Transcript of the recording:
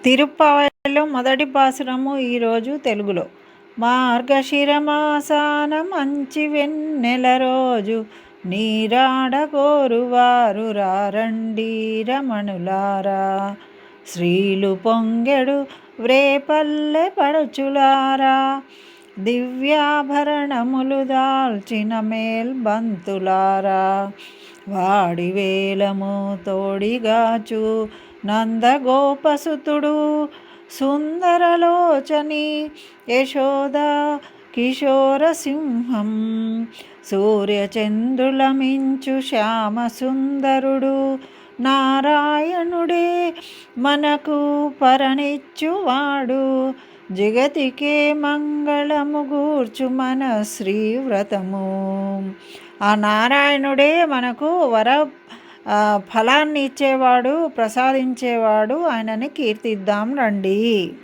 తిరుప్పావైలో మొదటి పాసురము ఈరోజు తెలుగులో. మార్గశిరమాసాన మంచి వెన్నెల రోజు, నీరాడ కోరువారు రారండి రమణులారా. శ్రీలు పొంగెడు వ్రేపల్లె పడుచులారా, దివ్యాభరణములు దాల్చిన మేల్బంతులారా. వాడి వేలము తోడిగాచు నందగోపసుతుడు, సుందరలోచని యశోద కిశోరసింహం. సూర్యచంద్రుల మించు శ్యామసుందరుడు, నారాయణుడే మనకు పరనిచ్చువాడు. జగతికే మంగళము గూర్చు మన శ్రీవ్రతము. ఆ నారాయణుడే మనకు ఫలాన్ని ఇచ్చేవాడు, ప్రసాదించేవాడు. ఆయనని కీర్తిద్దాం రండి.